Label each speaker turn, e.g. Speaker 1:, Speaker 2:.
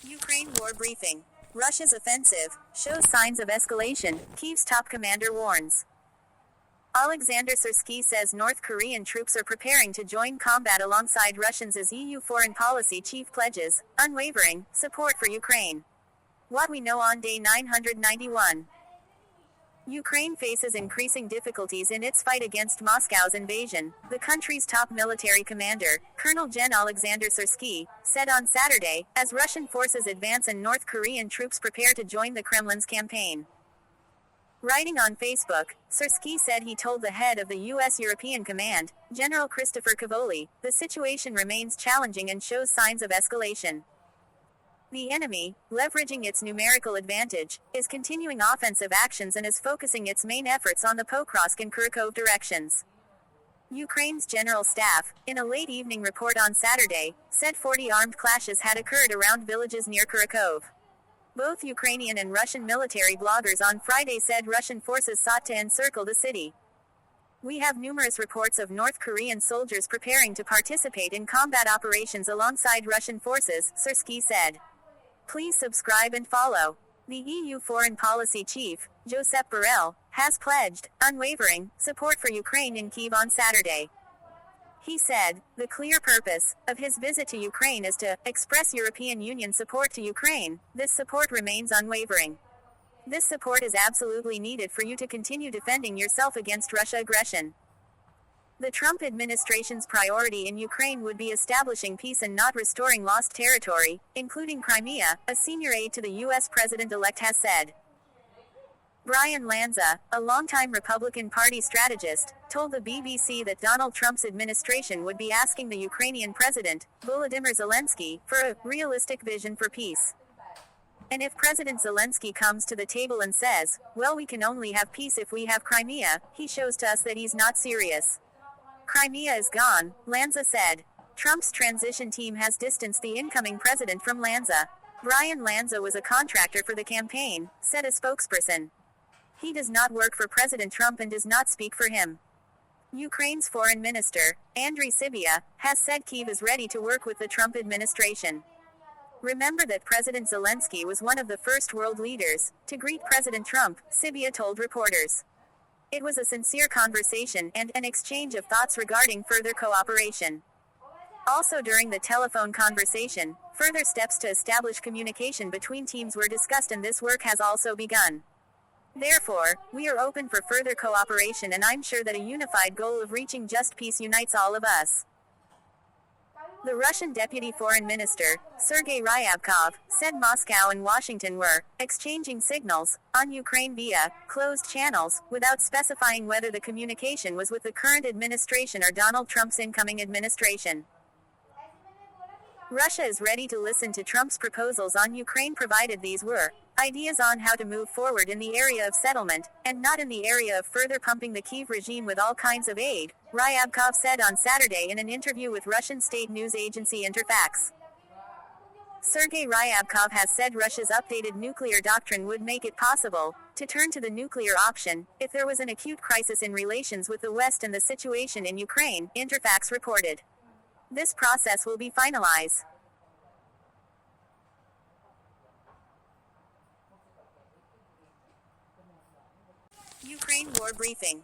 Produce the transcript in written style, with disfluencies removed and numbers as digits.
Speaker 1: Ukraine war briefing. Russia's offensive shows signs of escalation, Kyiv's top commander warns. Oleksandr Syrskyi says North Korean troops are preparing to join combat alongside Russians as EU foreign policy chief pledges unwavering support for Ukraine. What we know on day 991. Ukraine faces increasing difficulties in its fight against Moscow's invasion, the country's top military commander, Colonel Gen Oleksandr Syrskyi, said on Saturday, as Russian forces advance and North Korean troops prepare to join the Kremlin's campaign. Writing on Facebook, Syrskyi said he told the head of the U.S. European Command, General Christopher Cavoli, the situation remains challenging and shows signs of escalation. The enemy, leveraging its numerical advantage, is continuing offensive actions and is focusing its main efforts on the Pokrovsk and Kurakhove directions. Ukraine's General Staff, in a late evening report on Saturday, said 40 armed clashes had occurred around villages near Kurakhove. Both Ukrainian and Russian military bloggers on Friday said Russian forces sought to encircle the city. We have numerous reports of North Korean soldiers preparing to participate in combat operations alongside Russian forces, Syrskyi said. Please subscribe and follow. The EU foreign policy chief, Josep Borrell, has pledged unwavering support for Ukraine in Kyiv on Saturday. He said, the clear purpose of his visit to Ukraine is to express European Union support to Ukraine. This support remains unwavering. This support is absolutely needed for you to continue defending yourself against Russia aggression. The Trump administration's priority in Ukraine would be establishing peace and not restoring lost territory, including Crimea, a senior aide to the U.S. president-elect has said. Brian Lanza, a longtime Republican Party strategist, told the BBC that Donald Trump's administration would be asking the Ukrainian president, Volodymyr Zelensky, for a realistic vision for peace. And if President Zelensky comes to the table and says, well, we can only have peace if we have Crimea, he shows to us that he's not serious. Crimea is gone, Lanza said. Trump's transition team has distanced the incoming president from Lanza. Brian Lanza was a contractor for the campaign, said a spokesperson. He does not work for President Trump and does not speak for him. Ukraine's foreign minister, Andriy Sybiha, has said Kyiv is ready to work with the Trump administration. Remember that President Zelensky was one of the first world leaders to greet President Trump, Sybiha told reporters. It was a sincere conversation and an exchange of thoughts regarding further cooperation. Also during the telephone conversation, further steps to establish communication between teams were discussed and this work has also begun. Therefore, we are open for further cooperation and I'm sure that a unified goal of reaching just peace unites all of us. The Russian Deputy Foreign Minister, Sergei Ryabkov, said Moscow and Washington were exchanging signals on Ukraine via closed channels, without specifying whether the communication was with the current administration or Donald Trump's incoming administration. Russia is ready to listen to Trump's proposals on Ukraine provided these were ideas on how to move forward in the area of settlement, and not in the area of further pumping the Kyiv regime with all kinds of aid, Ryabkov said on Saturday in an interview with Russian state news agency Interfax. Sergei Ryabkov has said Russia's updated nuclear doctrine would make it possible to turn to the nuclear option if there was an acute crisis in relations with the West and the situation in Ukraine, Interfax reported. This process will be finalized. Ukraine war briefing.